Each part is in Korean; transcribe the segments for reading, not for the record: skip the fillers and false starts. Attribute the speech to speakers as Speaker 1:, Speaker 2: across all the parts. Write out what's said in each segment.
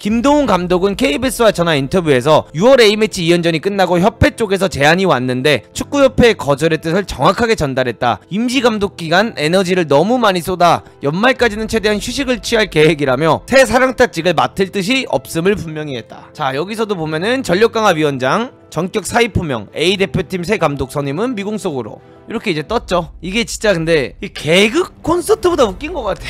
Speaker 1: 김도훈 감독은 KBS와 전화 인터뷰에서 6월 A매치 2연전이 끝나고 협회 쪽에서 제안이 왔는데 축구협회의 거절의 뜻을 정확하게 전달했다. 임시감독 기간 에너지를 너무 많이 쏟아 연말까지는 최대한 휴식을 취할 계획이라며 새 사령탑직을 맡을 뜻이 없음을 분명히 했다. 자, 여기서도 보면은 전력강화위원장 전격 사의 표명, A대표팀 새 감독 선임은 미궁 속으로 이렇게 이제 떴죠. 이게 진짜 근데 이 개그 콘서트보다 웃긴 것 같아.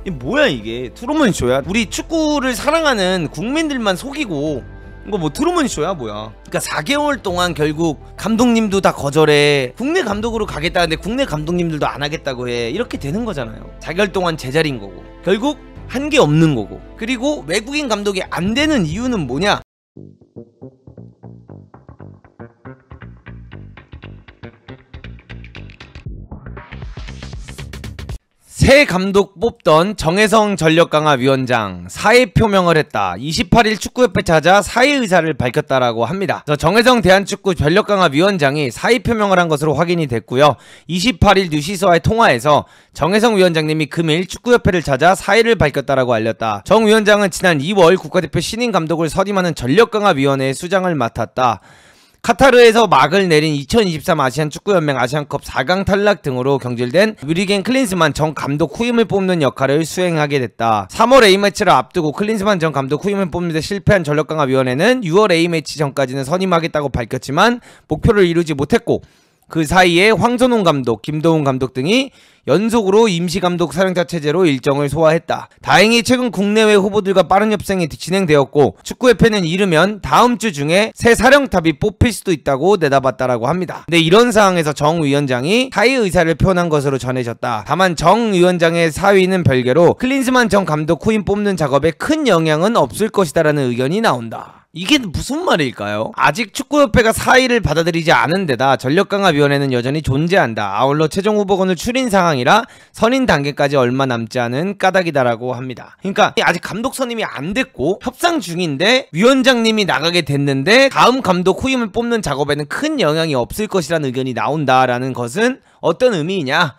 Speaker 1: 이게 뭐야 이게? 트루먼 쇼야? 우리 축구를 사랑하는 국민들만 속이고 이거 뭐 트루먼 쇼야 뭐야? 그러니까 4개월 동안 결국 감독님도 다 거절해. 국내 감독으로 가겠다는데 국내 감독님들도 안 하겠다고 해. 이렇게 되는 거잖아요. 4개월 동안 제자리인 거고 결국 한 게 없는 거고. 그리고 외국인 감독이 안 되는 이유는 뭐냐? 새 감독 뽑던 정혜성 전력강화위원장 사의 표명을 했다. 28일 축구협회 찾아 사의 의사를 밝혔다라고 합니다. 정혜성 대한축구 전력강화위원장이 사의 표명을 한 것으로 확인이 됐고요. 28일 뉴시스와의 통화에서 정혜성 위원장님이 금일 축구협회를 찾아 사의를 밝혔다라고 알렸다. 정 위원장은 지난 2월 국가대표 신인 감독을 선임하는 전력강화위원회의 수장을 맡았다. 카타르에서 막을 내린 2023 아시안 축구연맹 아시안컵 4강 탈락 등으로 경질된 뮤리겐 클린스만 전 감독 후임을 뽑는 역할을 수행하게 됐다. 3월 A매치를 앞두고 클린스만 전 감독 후임을 뽑는 데 실패한 전력강화위원회는 6월 A매치 전까지는 선임하겠다고 밝혔지만 목표를 이루지 못했고 그 사이에 황선홍 감독, 김도훈 감독 등이 연속으로 임시감독 사령탑 체제로 일정을 소화했다. 다행히 최근 국내외 후보들과 빠른 협상이 진행되었고 축구협회는 이르면 다음 주 중에 새 사령탑이 뽑힐 수도 있다고 내다봤다라고 합니다. 근데 이런 상황에서 정 위원장이 사의 의사를 표현한 것으로 전해졌다. 다만 정 위원장의 사의는 별개로 클린스만 전 감독 후임 뽑는 작업에 큰 영향은 없을 것이다라는 의견이 나온다. 이게 무슨 말일까요? 아직 축구협회가 사의를 받아들이지 않은 데다 전력강화위원회는 여전히 존재한다. 아울러 최종 후보군을 추린 상황이라 선임 단계까지 얼마 남지 않은 까닭이다라고 합니다. 그러니까 아직 감독 선임이 안 됐고 협상 중인데 위원장님이 나가게 됐는데 다음 감독 후임을 뽑는 작업에는 큰 영향이 없을 것이라는 의견이 나온다라는 것은 어떤 의미이냐?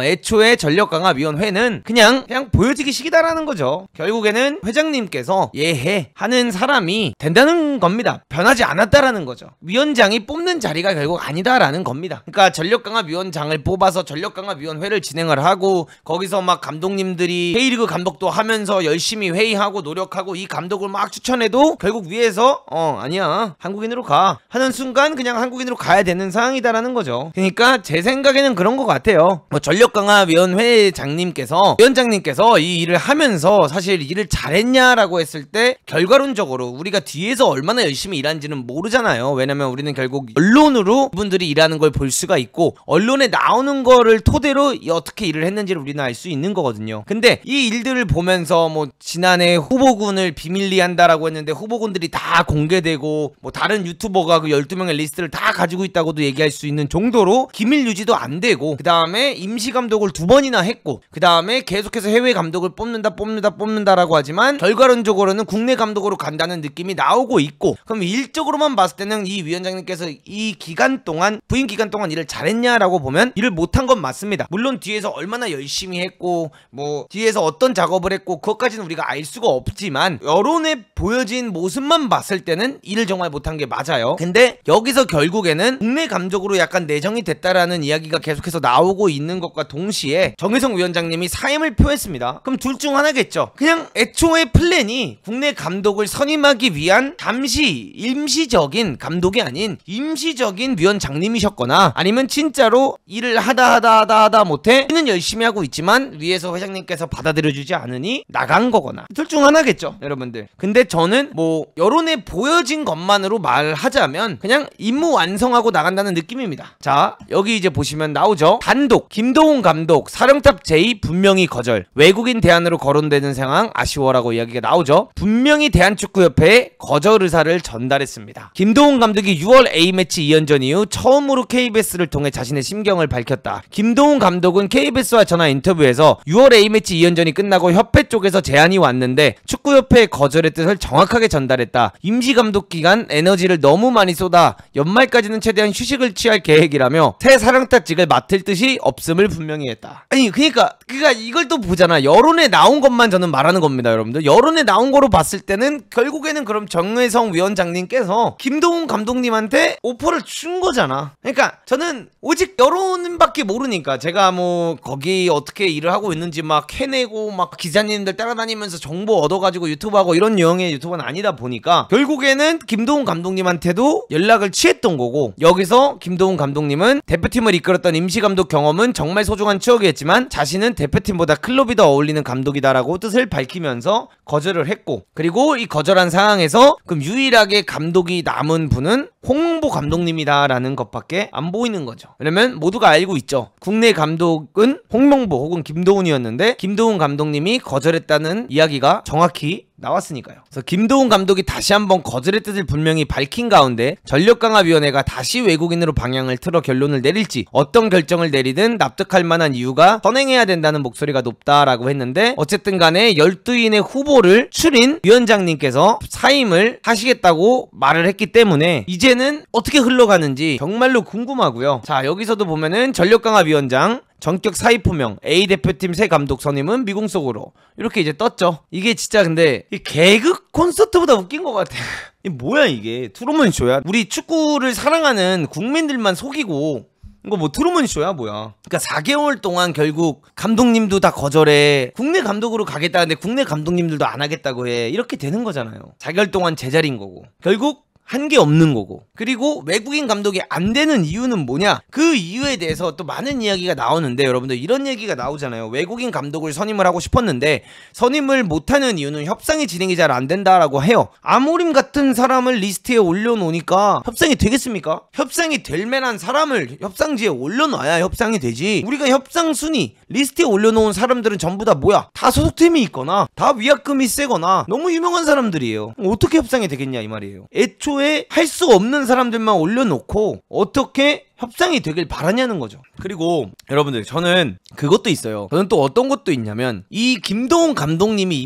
Speaker 1: 애초에 전력강화위원회는 그냥 보여지기 식이다라는 거죠. 결국에는 회장님께서 예해 하는 사람이 된다는 겁니다. 변하지 않았다라는 거죠. 위원장이 뽑는 자리가 결국 아니다라는 겁니다. 그러니까 전력강화위원장을 뽑아서 전력강화위원회를 진행을 하고 거기서 막 감독님들이 K리그 감독도 하면서 열심히 회의하고 노력하고 이 감독을 막 추천해도 결국 위에서 아니야 한국인으로 가 하는 순간 그냥 한국인으로 가야 되는 상황이다라는 거죠. 그러니까 제 생각에는 그런 것 같아요. 전력강화위원회장님께서 위원장님께서 이 일을 하면서 사실 일을 잘했냐라고 했을 때 결과론적으로 우리가 뒤에서 얼마나 열심히 일한지는 모르잖아요. 왜냐면 우리는 결국 언론으로 이분들이 일하는 걸 볼 수가 있고 언론에 나오는 거를 토대로 어떻게 일을 했는지를 우리는 알 수 있는 거거든요. 근데 이 일들을 보면서 뭐 지난해 후보군을 비밀리 한다라고 했는데 후보군들이 다 공개되고 뭐 다른 유튜버가 그 12명의 리스트를 다 가지고 있다고도 얘기할 수 있는 정도로 기밀 유지도 안 되고 그 다음에 임시감독을 2번이나 했고 그 다음에 계속해서 해외 감독을 뽑는다라고 하지만 결과론적으로는 국내 감독으로 간다는 느낌이 나오고 있고 그럼 일적으로만 봤을 때는 이 위원장님께서 이 기간 동안 부임 기간 동안 일을 잘했냐라고 보면 일을 못한 건 맞습니다. 물론 뒤에서 얼마나 열심히 했고 뭐 뒤에서 어떤 작업을 했고 그것까지는 우리가 알 수가 없지만 여론에 보여진 모습만 봤을 때는 일을 정말 못한 게 맞아요. 근데 여기서 결국에는 국내 감독으로 약간 내정이 됐다라는 이야기가 계속해서 나오고 있는 것과 동시에 정혜성 위원장님이 사임을 표했습니다. 그럼 둘 중 하나겠죠. 그냥 애초에 플랜이 국내 감독을 선임하기 위한 잠시 임시적인 감독이 아닌 임시적인 위원장님이셨거나 아니면 진짜로 일을 하다 못해 는 열심히 하고 있지만 위에서 회장님께서 받아들여주지 않으니 나간 거거나 둘 중 하나겠죠 여러분들. 근데 저는 뭐 여론에 보여진 것만으로 말하자면 그냥 임무 완성하고 나간다는 느낌입니다. 자 여기 이제 보시면 나오죠. 단독 김도훈 감독 사령탑 제의 분명히 거절. 외국인 대안으로 거론되는 상황 아쉬워라고 이야기가 나오죠. 분명히 대한축구협회에 거절 의사를 전달했습니다. 김도훈 감독이 6월 A매치 2연전 이후 처음으로 KBS를 통해 자신의 심경을 밝혔다. 김도훈 감독은 KBS와 전화 인터뷰에서 6월 A매치 2연전이 끝나고 협회 쪽에서 제안이 왔는데 축구협회의 거절의 뜻을 정확하게 전달했다. 임시감독 기간 에너지를 너무 많이 쏟아 연말까지는 최대한 휴식을 취할 계획이라며 새 사령탑직을 맡을 뜻이 없음을 분명히 했다. 아니 그러니까 이걸 또 보잖아. 여론에 나온 것만 저는 말하는 겁니다, 여러분들. 여론에 나온 거로 봤을 때는 결국에는 그럼 정혜성 위원장님께서 김도훈 감독님한테 오퍼를 준 거잖아. 그러니까 저는 오직 여론밖에 모르니까, 제가 뭐 거기 어떻게 일을 하고 있는지 막 해내고 막 기자님들 따라다니면서 정보 얻어가지고 유튜브하고 이런 유형의 유튜버는 아니다 보니까 결국에는 김도훈 감독님한테도 연락을 취했던 거고, 여기서 김도훈 감독님은 대표팀을 이끌었던 임시감독 경험은 정말 소중한 추억이었지만 자신은 대표팀보다 클럽이 더 어울리는 감독이다라고 뜻을 밝히면서 거절을 했고, 그리고 이 거절한 상황에서 그럼 유일하게 감독이 남은 분은 홍명보 감독님이다라는 것밖에 안 보이는 거죠. 왜냐면 모두가 알고 있죠. 국내 감독은 홍명보 혹은 김도훈이었는데 김도훈 감독님이 거절했다는 이야기가 정확히 나왔으니까요. 그래서 김도훈 감독이 다시 한번 거절의 뜻을 분명히 밝힌 가운데 전력강화위원회가 다시 외국인으로 방향을 틀어 결론을 내릴지, 어떤 결정을 내리든 납득할 만한 이유가 선행해야 된다는 목소리가 높다라고 했는데, 어쨌든 간에 12인의 후보를 추린 위원장님께서 사임을 하시겠다고 말을 했기 때문에 이제는 어떻게 흘러가는지 정말로 궁금하고요. 자, 여기서도 보면은 전력강화위원장 전격 사의 표명, A대표팀 새 감독 선임은 미궁 속으로 이렇게 이제 떴죠. 이게 진짜 근데 이 개그 콘서트보다 웃긴 것 같아. 이게 뭐야 이게? 트루먼 쇼야? 우리 축구를 사랑하는 국민들만 속이고 이거 뭐 트루먼 쇼야 뭐야? 그러니까 4개월 동안 결국 감독님도 다 거절해. 국내 감독으로 가겠다는데 국내 감독님들도 안 하겠다고 해. 이렇게 되는 거잖아요. 4개월 동안 제자리인 거고 결국 한 게 없는 거고. 그리고 외국인 감독이 안 되는 이유는 뭐냐? 그 이유에 대해서 또 많은 이야기가 나오는데, 여러분들 이런 얘기가 나오잖아요. 외국인 감독을 선임을 하고 싶었는데 선임을 못하는 이유는 협상이 진행이 잘 안 된다라고 해요. 아모림 같은 사람을 리스트에 올려놓으니까 협상이 되겠습니까? 협상이 될 만한 사람을 협상지에 올려놔야 협상이 되지. 우리가 협상 순위 리스트에 올려놓은 사람들은 전부 다 뭐야? 다 소속팀이 있거나 다 위약금이 세거나 너무 유명한 사람들이에요. 어떻게 협상이 되겠냐 이 말이에요. 애초에 할 수 없는 사람들만 올려놓고 어떻게 협상이 되길 바라냐는 거죠. 그리고 여러분들 저는 그것도 있어요. 저는 또 어떤 것도 있냐면, 이 김도훈 감독님이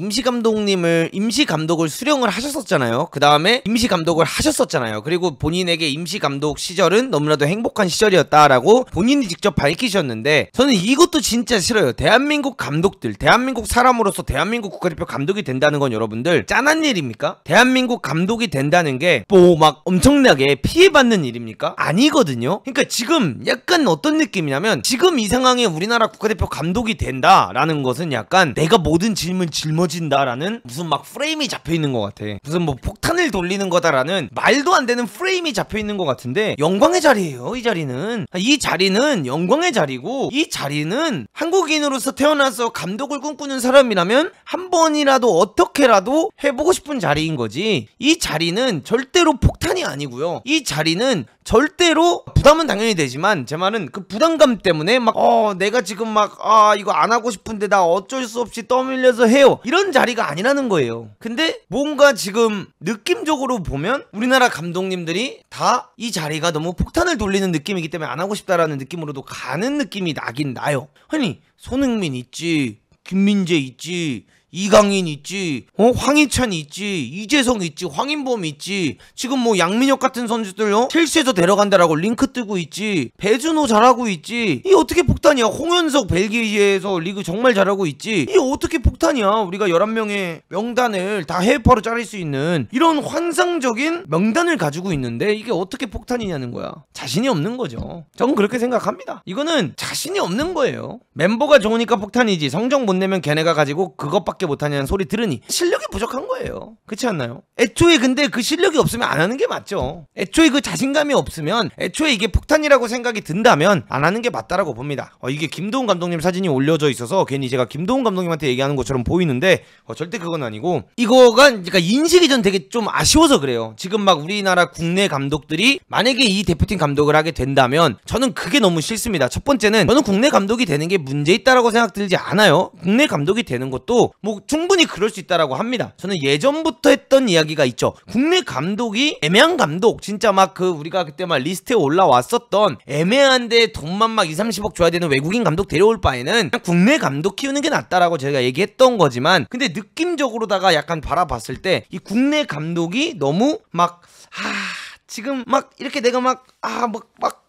Speaker 1: 임시감독을 수령을 하셨었잖아요. 그 다음에 임시감독을 하셨었잖아요. 그리고 본인에게 임시감독 시절은 너무나도 행복한 시절이었다라고 본인이 직접 밝히셨는데, 저는 이것도 진짜 싫어요. 대한민국 감독들, 대한민국 사람으로서 대한민국 국가대표 감독이 된다는 건 여러분들 짠한 일입니까? 대한민국 감독이 된다는 게 뭐 막 엄청나게 피해받는 일입니까? 아니거든요. 그러니까 지금 약간 어떤 느낌이냐면, 지금 이 상황에 우리나라 국가대표 감독이 된다라는 것은 약간 내가 모든 짐을 짊어진다라는 무슨 막 프레임이 잡혀있는 것 같아. 무슨 뭐 폭탄을 돌리는 거다라는 말도 안 되는 프레임이 잡혀있는 것 같은데, 영광의 자리예요. 이 자리는 영광의 자리고, 이 자리는 한국인으로서 태어나서 감독을 꿈꾸는 사람이라면 한 번이라도 어떻게라도 해보고 싶은 자리인 거지. 이 자리는 절대로 폭탄이 아니고요. 이 자리는 절대로 부담은 당연히 되지만, 제 말은 그 부담감 때문에 막 내가 지금 막 이거 안 하고 싶은데 나 어쩔 수 없이 떠밀려서 해요, 이런 자리가 아니라는 거예요. 근데 뭔가 지금 느낌적으로 보면 우리나라 감독님들이 다 이 자리가 너무 폭탄을 돌리는 느낌이기 때문에 안 하고 싶다라는 느낌으로도 가는 느낌이 나긴 나요. 아니 손흥민 있지, 김민재 있지, 이강인 있지, 황희찬 있지, 이재성 있지, 황인범 있지, 지금 뭐 양민혁 같은 선수들요 첼시에서 데려간다라고 링크 뜨고 있지, 배준호 잘하고 있지. 이게 어떻게 폭탄이야? 홍현석 벨기에에서 리그 정말 잘하고 있지. 이게 어떻게 폭탄이야? 우리가 11명의 명단을 다 해외파로 자를 수 있는 이런 환상적인 명단을 가지고 있는데 이게 어떻게 폭탄이냐는 거야. 자신이 없는 거죠. 저는 그렇게 생각합니다. 이거는 자신이 없는 거예요. 멤버가 좋으니까 폭탄이지, 성적 못 내면 걔네가 가지고 그것밖에 못하냐는 소리 들으니 실력이 부족한 거예요. 그렇지 않나요? 애초에 근데 그 실력이 없으면 안 하는 게 맞죠. 애초에 그 자신감이 없으면, 애초에 이게 폭탄이라고 생각이 든다면 안 하는 게 맞다라고 봅니다. 이게 김도훈 감독님 사진이 올려져 있어서 괜히 제가 김도훈 감독님한테 얘기하는 것처럼 보이는데 절대 그건 아니고, 이거가 그러니까 인식이 전 되게 좀 아쉬워서 그래요. 지금 막 우리나라 국내 감독들이 만약에 이 대표팀 감독을 하게 된다면 저는 그게 너무 싫습니다. 첫 번째는 저는 국내 감독이 되는 게 문제 있다라고 생각 들지 않아요. 국내 감독이 되는 것도 뭐 충분히 그럴 수 있다라고 합니다. 저는 예전부터 했던 이야기가 있죠. 국내 감독이 애매한 감독, 진짜 막 우리가 그때 막 리스트에 올라왔었던 애매한데 돈만 막 2, 30억 줘야 되는 외국인 감독 데려올 바에는 그냥 국내 감독 키우는 게 낫다라고 제가 얘기했던 거지만, 근데 느낌적으로다가 약간 바라봤을 때 이 국내 감독이 너무 막 지금 막 이렇게 내가 막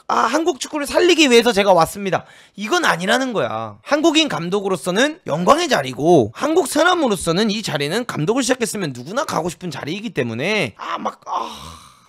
Speaker 1: 한국 축구를 살리기 위해서 제가 왔습니다. 이건 아니라는 거야. 한국인 감독으로서는 영광의 자리고 한국 사람으로서는 이 자리는 감독을 시작했으면 누구나 가고 싶은 자리이기 때문에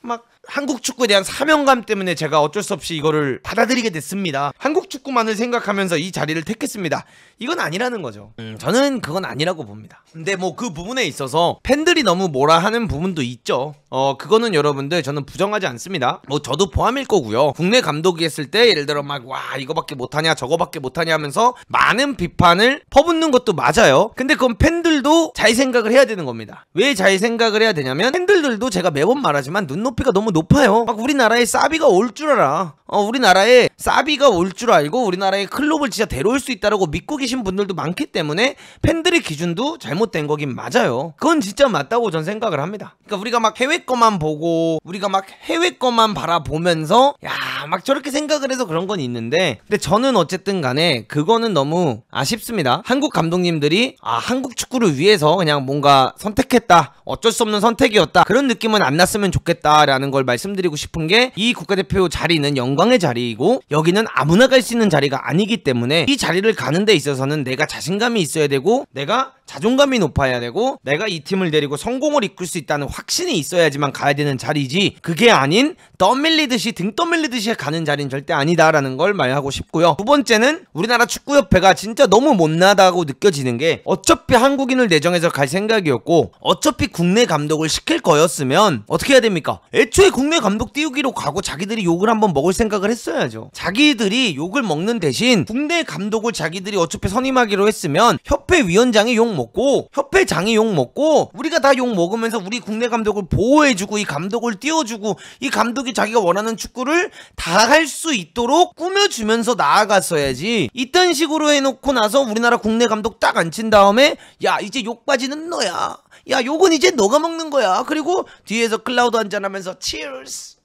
Speaker 1: 막 한국 축구에 대한 사명감 때문에 제가 어쩔 수 없이 이거를 받아들이게 됐습니다. 한국 축구만을 생각하면서 이 자리를 택했습니다. 이건 아니라는 거죠. 저는 그건 아니라고 봅니다. 근데 뭐 그 부분에 있어서 팬들이 너무 뭐라 하는 부분도 있죠. 그거는 여러분들 저는 부정하지 않습니다. 뭐 저도 포함일 거고요. 국내 감독이 했을 때 예를 들어 막 와 이거밖에 못하냐 저거밖에 못하냐 하면서 많은 비판을 퍼붓는 것도 맞아요. 근데 그건 팬들도 잘 생각을 해야 되는 겁니다. 왜 잘 생각을 해야 되냐면 팬들도 제가 매번 말하지만 눈높이가 너무 높아요. 막 우리나라에 사비가 올 줄 알아. 우리나라에 사비가 올 줄 알고 우리나라에 클럽을 진짜 데려올 수 있다라고 믿고 계신 분들도 많기 때문에 팬들의 기준도 잘못된 거긴 맞아요. 그건 진짜 맞다고 전 생각을 합니다. 그러니까 우리가 막 해외 거만 보고 우리가 막 해외 거만 바라보면서 야 막 저렇게 생각을 해서 그런 건 있는데 근데 저는 어쨌든 간에 그거는 너무 아쉽습니다. 한국 감독님들이 한국 축구를 위해서 그냥 뭔가 선택했다. 어쩔 수 없는 선택이었다. 그런 느낌은 안 났으면 좋겠다라는 걸 말씀드리고 싶은 게 이 국가대표 자리는 영광의 자리이고 여기는 아무나 갈 수 있는 자리가 아니기 때문에 이 자리를 가는 데 있어서는 내가 자신감이 있어야 되고 내가 자존감이 높아야 되고 내가 이 팀을 데리고 성공을 이끌 수 있다는 확신이 있어야지만 가야 되는 자리지 그게 아닌 떠밀리듯이 등 떠밀리듯이 가는 자리는 절대 아니다라는 걸 말하고 싶고요. 두 번째는 우리나라 축구협회가 진짜 너무 못나다고 느껴지는 게 어차피 한국인을 내정해서 갈 생각이었고 어차피 국내 감독을 시킬 거였으면 어떻게 해야 됩니까? 애초에 국내 감독 띄우기로 가고 자기들이 욕을 한번 먹을 생각을 했어야죠. 자기들이 욕을 먹는 대신 국내 감독을 자기들이 어차피 선임하기로 했으면 협회 위원장이 욕 먹고 협회장이 욕 먹고 우리가 다 욕 먹으면서 우리 국내 감독을 보호해주고 이 감독을 띄워주고 이 감독이 자기가 원하는 축구를 다 할 수 있도록 꾸며주면서 나아갔어야지. 이딴 식으로 해놓고 나서 우리나라 국내 감독 딱 앉힌 다음에 야 이제 욕바지는 너야. 야 욕은 이제 너가 먹는 거야. 그리고 뒤에서 클라우드 한잔하면서 치얼스.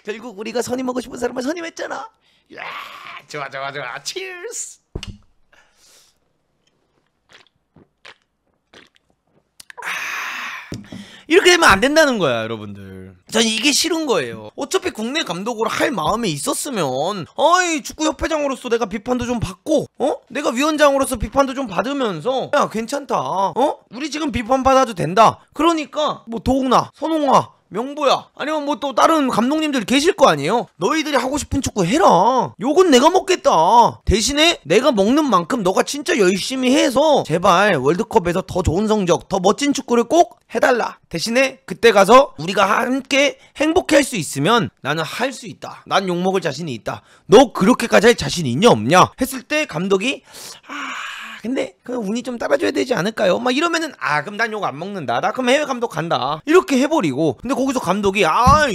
Speaker 1: 결국 우리가 선임하고 싶은 사람을 선임했잖아. 야 좋아 치얼스. 이렇게 되면 안 된다는 거야 여러분들. 전 이게 싫은 거예요. 어차피 국내 감독으로 할 마음이 있었으면 축구협회장으로서 내가 비판도 좀 받고 내가 위원장으로서 비판도 좀 받으면서 야 괜찮다 우리 지금 비판 받아도 된다. 그러니까 뭐 도훈아 선홍아 명보야 아니면 뭐 또 다른 감독님들 계실 거 아니에요. 너희들이 하고 싶은 축구 해라. 요건 내가 먹겠다. 대신에 내가 먹는 만큼 너가 진짜 열심히 해서 제발 월드컵에서 더 좋은 성적 더 멋진 축구를 꼭 해달라. 대신에 그때 가서 우리가 함께 행복해 할 수 있으면 나는 할 수 있다. 난 욕먹을 자신이 있다. 너 그렇게까지 할 자신 있냐 없냐 했을 때 감독이 근데 그 운이 좀 따라줘야 되지 않을까요? 막 이러면은 그럼 난 욕 안 먹는다. 나 그럼 해외 감독 간다. 이렇게 해버리고 근데 거기서 감독이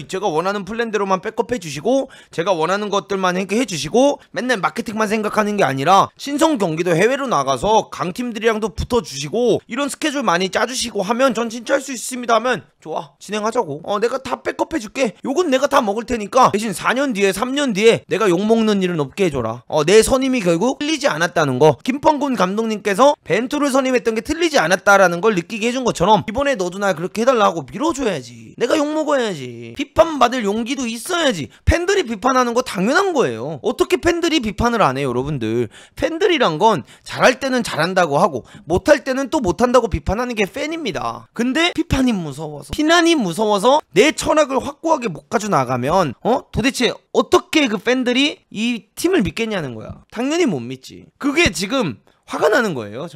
Speaker 1: 제가 원하는 플랜대로만 백업 해주시고 제가 원하는 것들만 해주시고 맨날 마케팅만 생각하는 게 아니라 신성 경기도 해외로 나가서 강팀들이랑도 붙어주시고 이런 스케줄 많이 짜주시고 하면 전 진짜 할 수 있습니다 하면 좋아 진행하자고. 내가 다 백업 해줄게. 욕은 내가 다 먹을 테니까 대신 4년 뒤에 3년 뒤에 내가 욕 먹는 일은 없게 해줘라. 내 선임이 결국 틀리지 않았다는 거. 김판곤 감독님께서 벤투를 선임했던 게 틀리지 않았다라는 걸 느끼게 해준 것처럼 이번에 너도 날 그렇게 해달라고 밀어줘야지. 내가 욕먹어야지. 비판받을 용기도 있어야지. 팬들이 비판하는 거 당연한 거예요. 어떻게 팬들이 비판을 안 해요 여러분들. 팬들이란 건 잘할 때는 잘한다고 하고 못할 때는 또 못한다고 비판하는 게 팬입니다. 근데 비판이 무서워서 비난이 무서워서 내 철학을 확고하게 못 가져 나가면 도대체 어떻게 그 팬들이 이 팀을 믿겠냐는 거야. 당연히 못 믿지. 그게 지금 화가 나는 거예요.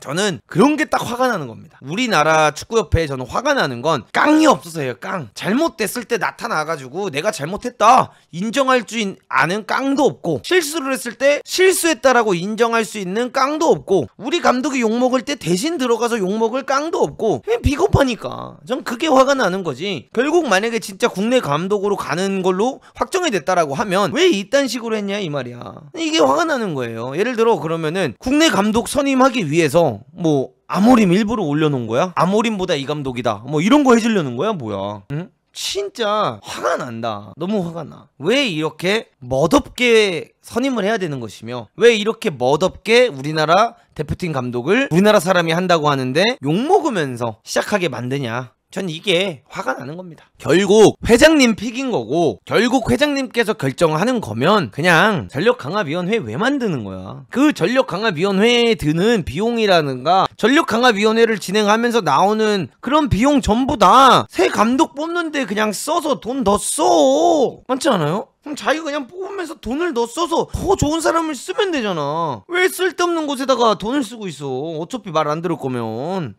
Speaker 1: 저는 그런 게 딱 화가 나는 겁니다. 우리나라 축구협회에 저는 화가 나는 건 깡이 없어서예요. 깡. 잘못됐을 때 나타나가지고 내가 잘못했다 인정할 줄 아는 깡도 없고 실수를 했을 때 실수했다라고 인정할 수 있는 깡도 없고 우리 감독이 욕먹을 때 대신 들어가서 욕먹을 깡도 없고 그냥 비겁하니까 전 그게 화가 나는 거지. 결국 만약에 진짜 국내 감독으로 가는 걸로 확정이 됐다라고 하면 왜 이딴 식으로 했냐 이 말이야. 이게 화가 나는 거예요. 예를 들어 그러면은 국내 감독 선임하기 위해서 뭐 아모림 일부러 올려놓은 거야? 아모림보다 이 감독이다 뭐 이런 거 해주려는 거야 뭐야. 응? 진짜 화가 난다. 너무 화가 나. 왜 이렇게 멋없게 선임을 해야 되는 것이며 왜 이렇게 멋없게 우리나라 대표팀 감독을 우리나라 사람이 한다고 하는데 욕먹으면서 시작하게 만드냐. 전 이게 화가 나는 겁니다. 결국 회장님 픽인 거고 결국 회장님께서 결정하는 거면 그냥 전력강화위원회 왜 만드는 거야? 그 전력강화위원회에 드는 비용이라든가 전력강화위원회를 진행하면서 나오는 그런 비용 전부 다 새 감독 뽑는데 그냥 써서 돈 더 써. 맞지 않아요? 그럼 자기가 그냥 뽑으면서 돈을 더 써서 더 좋은 사람을 쓰면 되잖아. 왜 쓸데없는 곳에다가 돈을 쓰고 있어? 어차피 말 안 들을 거면.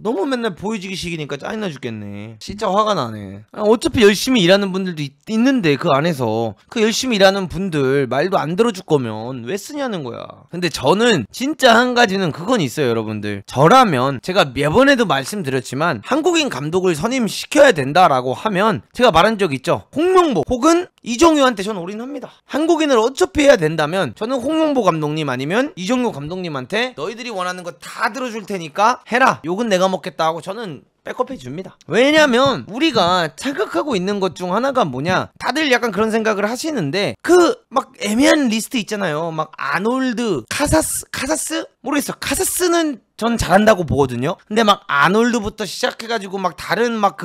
Speaker 1: 너무 맨날 보여지기식이니까 짜증나 죽겠네. 진짜 화가 나네. 어차피 열심히 일하는 분들도 있는데 그 안에서 그 열심히 일하는 분들 말도 안 들어줄 거면 왜 쓰냐는 거야. 근데 저는 진짜 한 가지는 그건 있어요, 여러분들. 저라면 제가 매번에도 말씀드렸지만 한국인 감독을 선임시켜야 된다라고 하면 제가 말한 적 있죠. 홍명보 혹은 이정효한테 저는 올인합니다. 한국인을 어차피 해야 된다면 저는 홍명보 감독님 아니면 이정효 감독님한테 너희들이 원하는 거 다 들어줄 테니까 해라. 욕은 내가 먹겠다 하고 저는 백업해 줍니다. 왜냐면 우리가 착각하고 있는 것 중 하나가 뭐냐, 다들 약간 그런 생각을 하시는데 그 막 애매한 리스트 있잖아요. 막 아놀드, 카사스? 모르겠어. 카사스는 전 잘한다고 보거든요. 근데 막 아놀드부터 시작해가지고 막 다른 막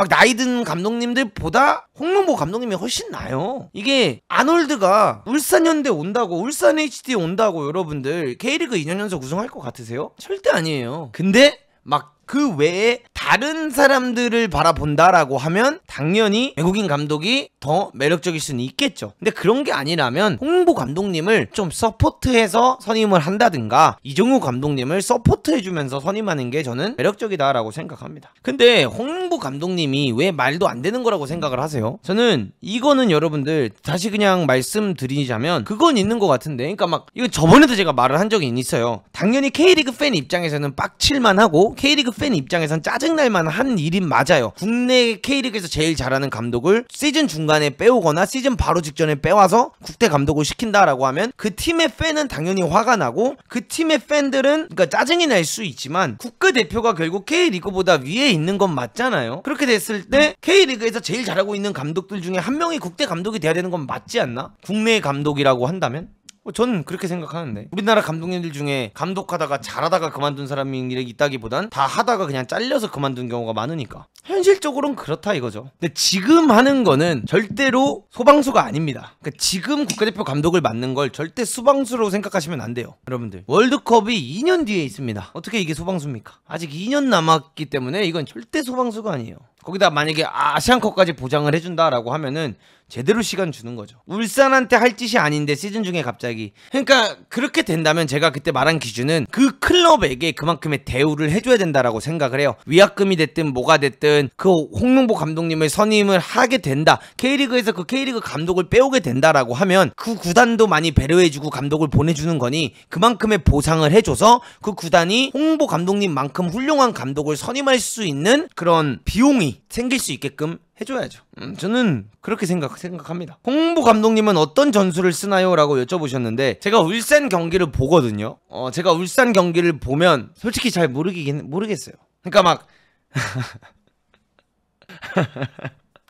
Speaker 1: 나이 든 감독님들보다 홍명보 감독님이 훨씬 나요. 이게 아놀드가 울산현대 온다고, 울산 HD 온다고 여러분들 K리그 2년 연속 우승할 것 같으세요? 절대 아니에요. 근데 막 그 외에 다른 사람들을 바라본다라고 하면 당연히 외국인 감독이 더 매력적일 수는 있겠죠. 근데 그런 게 아니라면 홍보 감독님을 좀 서포트해서 선임을 한다든가 이정우 감독님을 서포트해주면서 선임하는 게 저는 매력적이다라고 생각합니다. 근데 홍보 감독님이 왜 말도 안 되는 거라고 생각을 하세요? 저는 이거는 여러분들 다시 그냥 말씀드리자면 그건 있는 것 같은데, 그러니까 막 이거 저번에도 제가 말을 한 적이 있어요. 당연히 K리그 팬 입장에서는 빡칠만 하고 K리그 팬 입장에선 짜증날만 한 일인 맞아요. 국내 K리그에서 제일 잘하는 감독을 시즌 중간에 빼오거나 시즌 바로 직전에 빼와서 국대 감독을 시킨다라고 하면 그 팀의 팬은 당연히 화가 나고 그 팀의 팬들은 그러니까 짜증이 날 수 있지만 국가대표가 결국 K리그보다 위에 있는 건 맞잖아요. 그렇게 됐을 때 K리그에서 제일 잘하고 있는 감독들 중에 한 명이 국대 감독이 돼야 되는 건 맞지 않나? 국내 감독이라고 한다면? 저는 그렇게 생각하는데, 우리나라 감독님들 중에 감독하다가 잘하다가 그만둔 사람이 있다기보단 다 하다가 그냥 잘려서 그만둔 경우가 많으니까 현실적으로는 그렇다 이거죠. 근데 지금 하는 거는 절대로 소방수가 아닙니다. 그러니까 지금 국가대표 감독을 맡는 걸 절대 소방수로 생각하시면 안 돼요. 여러분들 월드컵이 2년 뒤에 있습니다. 어떻게 이게 소방수입니까? 아직 2년 남았기 때문에 이건 절대 소방수가 아니에요. 거기다 만약에 아시안컵까지 보장을 해준다라고 하면은 제대로 시간 주는 거죠. 울산한테 할 짓이 아닌데 시즌 중에 갑자기. 그러니까 그렇게 된다면 제가 그때 말한 기준은 그 클럽에게 그만큼의 대우를 해줘야 된다라고 생각을 해요. 위약금이 됐든 뭐가 됐든 그 홍명보 감독님을 선임을 하게 된다, K리그에서 그 K리그 감독을 빼오게 된다라고 하면 그 구단도 많이 배려해주고 감독을 보내주는 거니 그만큼의 보상을 해줘서 그 구단이 홍보 감독님만큼 훌륭한 감독을 선임할 수 있는 그런 비용이 생길 수 있게끔 해줘야죠. 저는 그렇게 생각합니다. 홍보 감독님은 어떤 전술을 쓰나요? 라고 여쭤보셨는데 제가 울산 경기를 보거든요. 제가 울산 경기를 보면 솔직히 잘 모르겠어요. 그러니까 막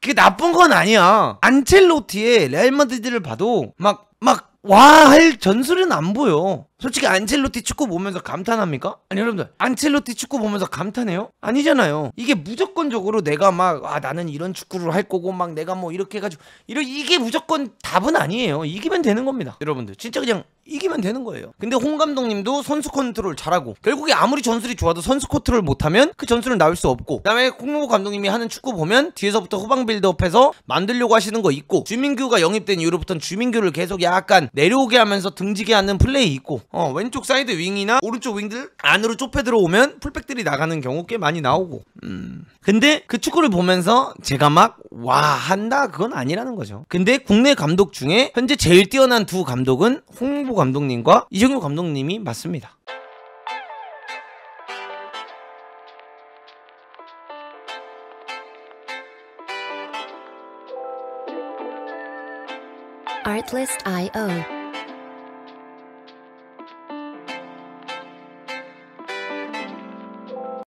Speaker 1: 그게 나쁜 건 아니야. 안첼로티의 레알 마드리드를 봐도 막 와 할 전술은 안 보여. 솔직히 안첼로티 축구 보면서 감탄합니까? 아니 여러분들, 안첼로티 축구 보면서 감탄해요? 아니잖아요. 이게 무조건적으로 내가 막 나는 이런 축구를 할 거고 막 내가 뭐 이렇게 해가지고 이게 무조건 답은 아니에요. 이기면 되는 겁니다. 여러분들 진짜 그냥 이기면 되는 거예요. 근데 홍 감독님도 선수 컨트롤 잘하고 결국에 아무리 전술이 좋아도 선수 컨트롤 못하면 그 전술은 나올 수 없고, 그다음에 홍명보 감독님이 하는 축구 보면 뒤에서부터 후방 빌드업해서 만들려고 하시는 거 있고, 주민규가 영입된 이후로부터는 주민규를 계속 약간 내려오게 하면서 등지게 하는 플레이 있고, 왼쪽 사이드 윙이나 오른쪽 윙들 안으로 좁혀 들어오면 풀백들이 나가는 경우 꽤 많이 나오고. 근데 그 축구를 보면서 제가 막 와 한다 그건 아니라는 거죠. 근데 국내 감독 중에 현재 제일 뛰어난 두 감독은 홍보 감독님과 이정효 감독님이 맞습니다.
Speaker 2: Artlist.io